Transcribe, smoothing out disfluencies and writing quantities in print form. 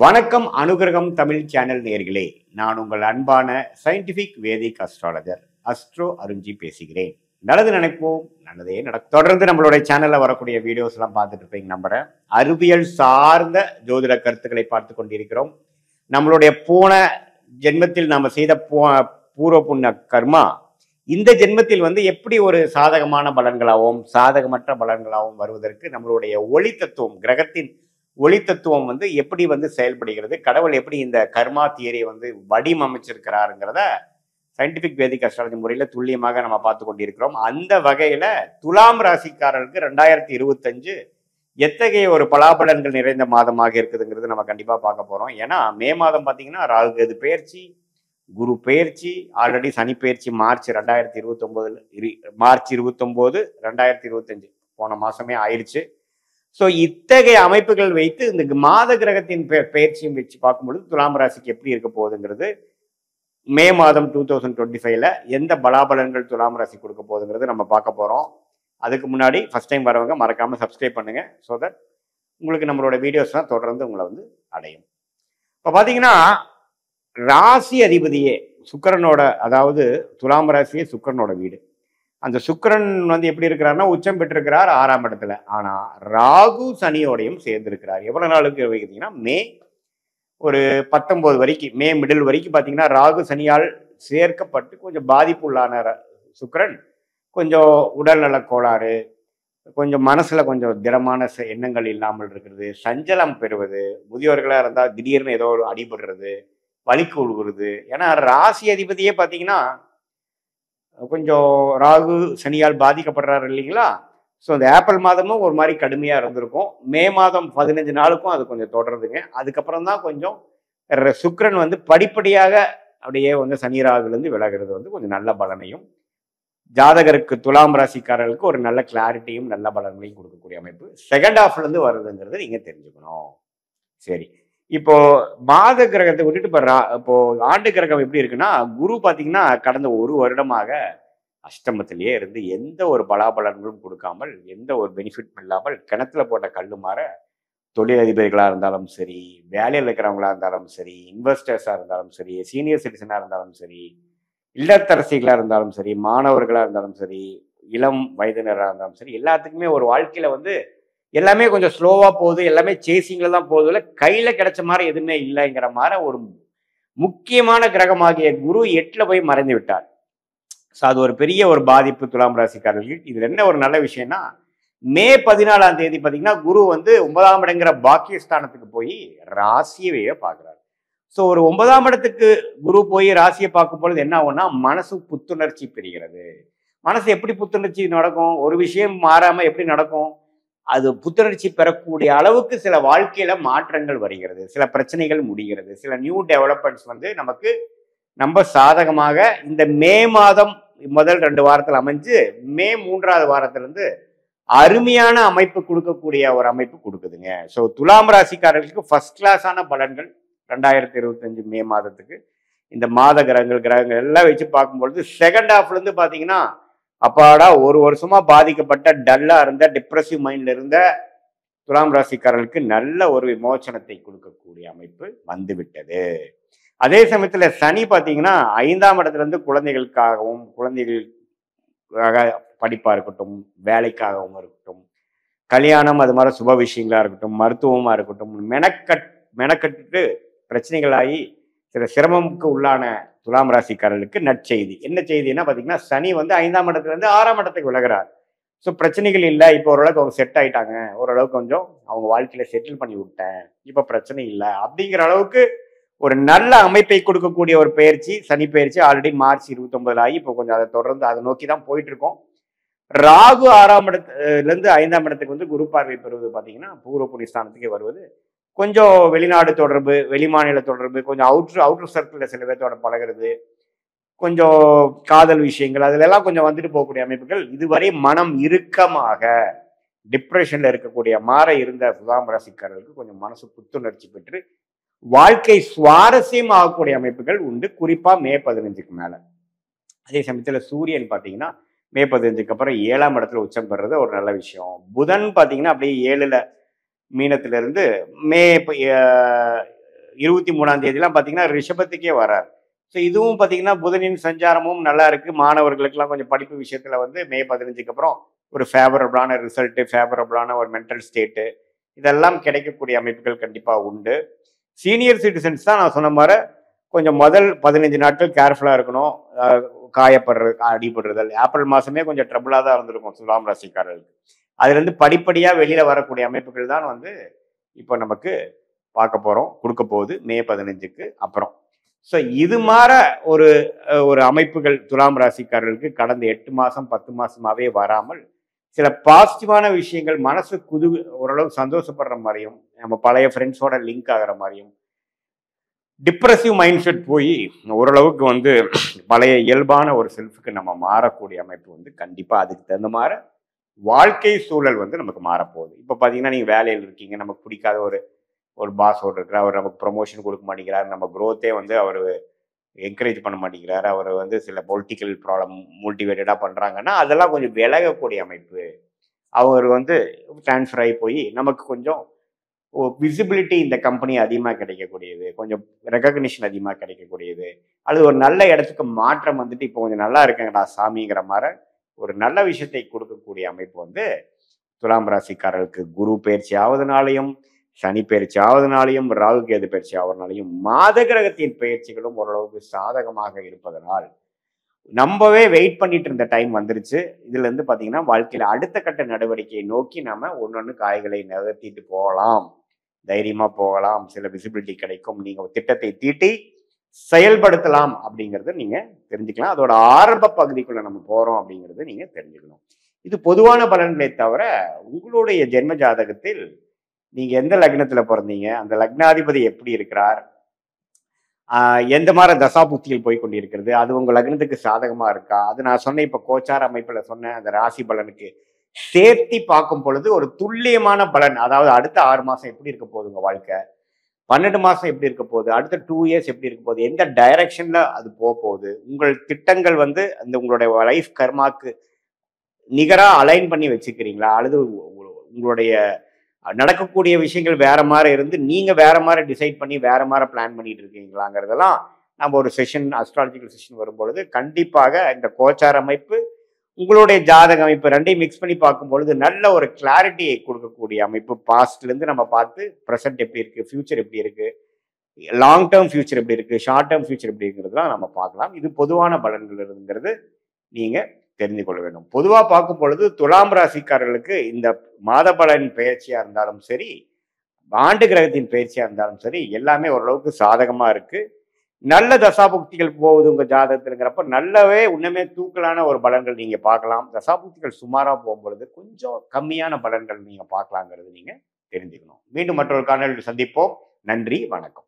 வணக்கம் அனுகிரகம் தமிழ் சேனல் நேயர்களே, நான் உங்கள் அன்பான சயின்டிபிக் வேதிக் அஸ்ட்ராலஜர் அஸ்ட்ரோ அருஞ்சி பேசுகிறேன். நல்லது நினைப்போம், நல்லதே நடக்கும். தொடர்ந்து நம்மளுடைய சேனல்ல வரக்கூடிய வீடியோஸ் எல்லாம் பார்த்துட்டு இருப்பீங்க நம்புறேன். அறிவியல் சார்ந்த ஜோதிட கருத்துக்களை பார்த்து கொண்டிருக்கிறோம். நம்மளுடைய போன ஜென்மத்தில் நாம செய்த பூர்வ புண்ணிய கர்மா இந்த ஜென்மத்தில் எப்படி ஒரு சாதகமான பலன்களாகவும் சாதகமற்ற பலன்களாகவும் வருவதற்கு நம்மளுடைய ஒளி தத்துவம், கிரகத்தின் ஒளி தத்துவம் எப்படி செயல்படுகிறது, கடவுள் எப்படி இந்த கர்மா தியரியை வடிவமைச்சிருக்கிறாருங்கிறத சயின்டிபிக் வேதிக் அஸ்ட்ராலஜி முறையில துல்லியமாக நம்ம பார்த்து கொண்டிருக்கிறோம். அந்த வகையில துலாம் ராசிக்காரர்களுக்கு 2025 எத்தகைய ஒரு பலாபலன்கள் நிறைந்த மாதமாக இருக்குதுங்கிறது நம்ம கண்டிப்பா பார்க்க போறோம். ஏன்னா மே மாதம் பாத்தீங்கன்னா ராகு கேது பெயர்ச்சி, குரு பெயர்ச்சி, ஆல்ரெடி சனி பெயர்ச்சி மார்ச் 29 2025 போன மாசமே ஆயிடுச்சு. ஸோ இத்தகைய அமைப்புகள் வைத்து இந்த மாத கிரகத்தின் பெயர்ச்சியும் வச்சு பார்க்கும்பொழுது துலாம் ராசிக்கு எப்படி இருக்க போகுதுங்கிறது, மே மாதம் 2025ல எந்த பலாபலன்கள் துலாம் ராசி கொடுக்க போகுதுங்கிறது நம்ம பார்க்க போறோம். அதுக்கு முன்னாடி ஃபர்ஸ்ட் டைம் வரவங்க மறக்காம சப்ஸ்கிரைப் பண்ணுங்க. ஸோ தட் உங்களுக்கு நம்மளோட வீடியோஸ்லாம் தொடர்ந்து உங்களை அடையும். இப்போ பார்த்தீங்கன்னா ராசி அதிபதியே சுக்கிரனோட, அதாவது துலாம் ராசியே சுக்கிரனோட வீடு. அந்த சுக்கிரன் எப்படி இருக்கிறாருன்னா உச்சம் பெற்றிருக்கிறார் 6ஆம் இடத்துல. ஆனா ராகு சனியோடையும் சேர்ந்து இருக்கிறார். எவ்வளவு நாளுக்கு வைக்கிறீங்கன்னா மே ஒரு 19 வரைக்கும், மே மிடில் வரைக்கும் பாத்தீங்கன்னா ராகு சனியால் சேர்க்கப்பட்டு கொஞ்சம் பாதிப்புள்ளான சுக்கிரன் கொஞ்சம் உடல்நல கோளாறு, கொஞ்சம் மனசுல கொஞ்சம் திடமான எண்ணங்கள் இல்லாமல் இருக்கிறது, சஞ்சலம் பெறுவது, முதியோர்களா இருந்தா திடீர்னு ஏதோ அடிபடுறது, வலிக்கு விழுகிறது. ஏன்னா ராசி அதிபதியே பாத்தீங்கன்னா கொஞ்சம் ராகு சனியால் பாதிக்கப்படுறாரு இல்லைங்களா. ஸோ இந்த ஏப்ரல் மாதமும் ஒரு மாதிரி கடுமையாக இருந்திருக்கும். மே மாதம் 15 நாளுக்கும் அது கொஞ்சம் தொடருதுங்க. அதுக்கப்புறம் தான் கொஞ்சம் சுக்கிரன் படிப்படியாக அப்படியே சனி ராகுலேருந்து விலகிறது கொஞ்சம் நல்ல பலனையும், ஜாதகருக்கு துலாம் ராசிக்காரர்களுக்கு ஒரு நல்ல கிளாரிட்டியும் நல்ல பலன்களையும் கொடுக்கக்கூடிய அமைப்பு செகண்ட் ஹாஃப்லேருந்து வருதுங்கிறது நீங்கள் தெரிஞ்சுக்கணும். சரி, இப்போ மாத கிரகத்தை விட்டுட்டு இப்போ ஆண்டு கிரகம் எப்படி இருக்குன்னா, குரு பாத்தீங்கன்னா கடந்த ஒரு வருடமாக அஷ்டமத்திலேயே இருந்து எந்த ஒரு பலாபலன்களும் கொடுக்காமல், எந்த ஒரு பெனிஃபிட் இல்லாமல் கிணத்துல போட்ட கல்லு மாற தொழிலதிபர்களா இருந்தாலும் சரி, வேலையில் இருக்கிறவங்களா இருந்தாலும் சரி, இன்வெஸ்டர்ஸா இருந்தாலும் சரி, சீனியர் சிட்டிசனா இருந்தாலும் சரி, இல்லத்தரசிகளா இருந்தாலும் சரி, மாணவர்களா இருந்தாலும் சரி, இளம் வயதினராக இருந்தாலும் சரி, எல்லாத்துக்குமே ஒரு வாழ்க்கையில எல்லாமே கொஞ்சம் ஸ்லோவா போகுது, எல்லாமே சேசிங்ல தான் போகுது, இல்லை கையில கிடைச்ச மாதிரி எதுவுமே இல்லைங்கிற மாதிரி ஒரு முக்கியமான கிரகமாகிய குரு 8ல போய் மறைந்து விட்டார். ஸோ அது ஒரு பெரிய ஒரு பாதிப்பு துலாம் ராசிக்காரர்களுக்கு. இதுல என்ன ஒரு நல்ல விஷயம்னா, மே 14ஆம் தேதி பார்த்தீங்கன்னா குரு 9ஆம் இடங்கிற பாக்கியஸ்தானத்துக்கு போய் ராசியவே பார்க்குறாரு. ஸோ ஒரு 9ஆம் இடத்துக்கு குரு போய் ராசியை பார்க்கும் பொழுது என்ன ஆகும்னா, மனசு புத்துணர்ச்சி பெறுகிறது. மனசு எப்படி புத்துணர்ச்சி நடக்கும்? ஒரு விஷயம் மாறாம எப்படி நடக்கும்? அது புத்துணர்ச்சி பெறக்கூடிய அளவுக்கு சில வாழ்க்கையில மாற்றங்கள் வருகிறது, சில பிரச்சனைகள் முடிகிறது, சில நியூ டெவலப்மெண்ட்ஸ் நமக்கு நம்ம சாதகமாக இந்த மே மாதம் முதல் 2 வாரத்தில் அமைஞ்சு மே 3ஆவது வாரத்திலிருந்து அருமையான அமைப்பு கொடுக்கக்கூடிய ஒரு அமைப்பு கொடுக்குதுங்க. ஸோ துலாம் ராசிக்காரர்களுக்கு ஃபர்ஸ்ட் கிளாஸான பலன்கள் 2025 மே மாதத்துக்கு. இந்த மாத கிரகங்கள் எல்லாம் வச்சு பார்க்கும்பொழுது செகண்ட் ஹாஃப்லேருந்து பார்த்தீங்கன்னா, அப்பாடா ஒரு வருஷமா பாதிக்கப்பட்ட டல்லா இருந்த டிப்ரெசிவ் மைண்ட்ல இருந்த துலாம் ராசிக்காரர்களுக்கு நல்ல ஒரு விமோச்சனத்தை கொடுக்கக்கூடிய அமைப்பு வந்துவிட்டது. அதே சமயத்துல சனி பாத்தீங்கன்னா 5ஆம் இடத்துல இருந்து குழந்தைகளுக்காகவும், குழந்தைகளுக்காக படிப்பா இருக்கட்டும், வேலைக்காகவும் இருக்கட்டும், கல்யாணம் அது மாதிரி சுப விஷயங்களா இருக்கட்டும், மருத்துவமா இருக்கட்டும், மெனக்கட்டு பிரச்சனைகளாகி சில சிரமமுக்கு உள்ளான துலாம் ராசிக்காரர்களுக்கு நற்செய்தி. என்ன செய்தின்னா பாத்தீங்கன்னா, சனி 5ஆம் இடத்துல இருந்து 6ஆம் இடத்துக்கு விலகிறார். ஸோ பிரச்சனைகள் இல்லை, இப்போ ஓரளவுக்கு அவங்க செட் ஆயிட்டாங்க, ஓரளவுக்கு கொஞ்சம் அவங்க வாழ்க்கையில செட்டில் பண்ணி விட்டேன், இப்போ பிரச்சனை இல்லை அப்படிங்கிற அளவுக்கு ஒரு நல்ல அமைப்பை கொடுக்கக்கூடிய ஒரு பயிற்சி சனி பயிற்சி. ஆல்ரெடி மார்ச் 29 ஆகி இப்போ கொஞ்சம் அதை தொடர்ந்து அதை நோக்கி தான் போயிட்டு இருக்கோம். ராகு 6ஆம் இடத்துல இருந்து 5ஆம் இடத்துக்கு குரு பார்வை பெறுவது பாத்தீங்கன்னா பூர்வ புண்ணிய ஸ்தானத்துக்கே வருவது கொஞ்சம் வெளிநாடு தொடர்பு, வெளிமாநில தொடர்பு, கொஞ்சம் அவுட்டர் சர்க்கிளில் சில பேர்த்தோட பழகிறது, கொஞ்சம் காதல் விஷயங்கள், அதுல எல்லாம் கொஞ்சம் வந்துட்டு போகக்கூடிய அமைப்புகள். இதுவரை மனம் இறுக்கமாக டிப்ரெஷன்ல இருக்கக்கூடிய மாற இருந்த துலாம் ராசிக்காரர்களுக்கு கொஞ்சம் மனசு புத்துணர்ச்சி பெற்று வாழ்க்கை சுவாரஸ்யம் ஆகக்கூடிய அமைப்புகள் உண்டு, குறிப்பா மே 15க்கு மேல. அதே சமயத்துல சூரியன் பாத்தீங்கன்னா மே 15க்கு அப்புறம் 7ஆம் இடத்துல உச்சம் பெறுறது ஒரு நல்ல விஷயம். புதன் பாத்தீங்கன்னா அப்படியே 7ல மீனத்திலிருந்து மே 23ஆம் தேதிலாம் பார்த்தீங்கன்னா ரிஷபத்துக்கே வரார். ஸோ இதுவும் பார்த்தீங்கன்னா புதனின் சஞ்சாரமும் நல்லா இருக்கு. மாணவர்களுக்கெல்லாம் கொஞ்சம் படிப்பு விஷயத்துல வந்து மே 15க்கு அப்புறம் ஒரு ஃபேவரபிளான ரிசல்ட்டு, ஃபேவரபிளான ஒரு மென்டல் ஸ்டேட்டு இதெல்லாம் கிடைக்கக்கூடிய அமைப்புகள் கண்டிப்பா உண்டு. சீனியர் சிட்டிசன்ஸ் தான் நான் சொன்ன மாதிரி கொஞ்சம் முதல் 15 நாட்கள் கேர்ஃபுல்லா இருக்கணும். காயப்படுறது, அடிபடுறதல், ஏப்ரல் மாசமே கொஞ்சம் ட்ரபிளா தான் இருந்திருக்கும் துலாம் ராசிக்காரர்களுக்கு. அதுல இருந்து படிப்படியா வெளியில வரக்கூடிய அமைப்புகள் தான் வந்து இப்போ நமக்கு பார்க்க போறோம், கொடுக்க போகுது மே 15க்கு அப்புறம். ஸோ இது மாற ஒரு ஒரு அமைப்புகள் துலாம் ராசிக்காரர்களுக்கு கடந்த 8 மாசம் 10 மாசமாவே வராமல் சில பாசிட்டிவான விஷயங்கள் மனசு ஓரளவு சந்தோஷப்படுற மாதிரியும், நம்ம பழைய ஃப்ரெண்ட்ஸோட லிங்க் ஆகிற மாதிரியும், டிப்ரெசிவ் மைண்ட் செட் போய் ஓரளவுக்கு வந்து பழைய இயல்பான ஒரு செல்ஃபுக்கு நம்ம மாறக்கூடிய அமைப்பு வந்து கண்டிப்பா அதுக்கு தகுந்த மாதிரி வாழ்க்கை சூழல் வந்து நமக்கு மாறப்போகுது. இப்போ பார்த்தீங்கன்னா நீங்கள் வேலையில் இருக்கீங்க, நமக்கு பிடிக்காத ஒரு பாஸோடு இருக்கிறார், அவர் நமக்கு ப்ரொமோஷன் கொடுக்க மாட்டேங்கிறார், நம்ம க்ரோத்தே வந்து அவர் என்கரேஜ் பண்ண மாட்டேங்கிறார், அவர் வந்து சில பொலிட்டிக்கல் ப்ராப்ளம் மோட்டிவேட்டடாக பண்ணுறாங்கன்னா அதெல்லாம் கொஞ்சம் விலகக்கூடிய அமைப்பு. அவர் வந்து ட்ரான்ஸ்ஃபர் ஆகி போய் நமக்கு கொஞ்சம் விசிபிலிட்டி இந்த கம்பெனி அதிகமாக கிடைக்கக்கூடியது, கொஞ்சம் ரெகக்னிஷன் அதிகமாக கிடைக்கக்கூடியது, அல்லது ஒரு நல்ல இடத்துக்கு மாற்றம் வந்துட்டு இப்போ கொஞ்சம் நல்லா இருக்கேங்கடா சாமிங்கிற மாதிரி ஒரு நல்ல விஷயத்தை கொடுக்கக்கூடிய அமைப்பு வந்து துலாம் ராசிக்காரர்களுக்கு குரு பயிற்சி ஆவதுனாலையும், சனி பயிற்சி ஆவதுனாலையும், ராகு கேது பயிற்சி ஆவதுனாலையும், மாத கிரகத்தின் பயிற்சிகளும் ஓரளவுக்கு சாதகமாக இருப்பதனால் நம்மவே வெயிட் பண்ணிட்டு இருந்த டைம் வந்துருச்சு. இதுல இருந்து பாத்தீங்கன்னா வாழ்க்கையில அடுத்த கட்ட நடவடிக்கையை நோக்கி நாம ஒன்னொன்னு காய்களை நகர்த்திட்டு போகலாம், தைரியமா போகலாம், சில விசிபிலிட்டி கிடைக்கும், நீங்க ஒரு திட்டத்தை தீட்டி செயல்படுத்தலாம் அப்படிங்கறத நீங்க தெரிஞ்சுக்கலாம். அதோட ஆரம்ப பகுதிக்குள்ள நம்ம போறோம் அப்படிங்கறத நீங்க தெரிஞ்சுக்கணும். இது பொதுவான பலன்களை தவிர உங்களுடைய ஜென்ம ஜாதகத்தில் நீங்க எந்த லக்னத்துல பிறந்தீங்க, அந்த லக்னாதிபதி எப்படி இருக்கிறார், எந்த மாதிரி தசாபுக்திகள் போய் கொண்டிருக்கிறது, அது உங்க லக்னத்துக்கு சாதகமா இருக்கா, அது நான் சொன்ன இப்ப கோச்சார அமைப்புல சொன்ன அந்த ராசி பலனுக்கு சேர்த்தி பார்க்கும் பொழுது ஒரு துல்லியமான பலன், அதாவது அடுத்த 6 மாசம் எப்படி இருக்க போகுது உங்க வாழ்க்கை, 12 மாசம் எப்படி இருக்க போகுது, அடுத்த 2 இயர்ஸ் எப்படி இருக்க போகுது, எந்த டைரக்ஷன்ல அது போக போகுது, உங்கள் திட்டங்கள் வந்து அந்த உங்களுடைய லைஃப் கர்மாக்கு நிகரா அலைன் பண்ணி வச்சுக்கிறீங்களா, அல்லது உங்களுடைய நடக்கக்கூடிய விஷயங்கள் வேற மாதிரி இருந்து நீங்க வேற மாதிரி டிசைட் பண்ணி வேற மாதிரி பிளான் பண்ணிட்டு இருக்கீங்களாங்கிறதெல்லாம் நம்ம ஒரு செஷன், அஸ்ட்ராலஜிக்கல் செஷன் வரும்பொழுது கண்டிப்பாக இந்த கோச்சார அமைப்பு உங்களுடைய ஜாதக அமைப்பு ரெண்டையும் மிக்ஸ் பண்ணி பார்க்கும் பொழுது நல்ல ஒரு கிளாரிட்டியை கொடுக்கக்கூடிய அமைப்பு. பாஸ்ட்ல இருந்து நம்ம பார்த்து ப்ரெசென்ட் எப்படி இருக்கு, ஃபியூச்சர் எப்படி இருக்கு, லாங் டேர்ம் ஃபியூச்சர் எப்படி இருக்கு, ஷார்ட் டேர்ம் ஃபியூச்சர் எப்படி இருக்கிறதுலாம் நம்ம பார்க்கலாம். இது பொதுவான பலன்கள் இருக்குங்கிறது நீங்க தெரிந்து கொள்ள வேண்டும். பொதுவாக பார்க்கும் பொழுது துலாம் ராசிக்காரர்களுக்கு இந்த மாத பலன் பயிற்சியா இருந்தாலும் சரி, ஆண்டு கிரகத்தின் பயிற்சியா இருந்தாலும் சரி, எல்லாமே ஓரளவுக்கு சாதகமா இருக்கு. நல்ல தசாபுக்திகள் போகுது உங்க ஜாதகத்துங்கிறப்ப நல்லாவே உண்மையே தூக்கலான ஒரு பலன்கள் நீங்க பார்க்கலாம். தசாபுக்திகள் சுமாரா போகும்பொழுது கொஞ்சம் கம்மியான பலன்கள் நீங்க பார்க்கலாங்கிறது நீங்க தெரிஞ்சுக்கணும். மீண்டும் மற்றொரு காணொலியில் சந்திப்போம். நன்றி, வணக்கம்.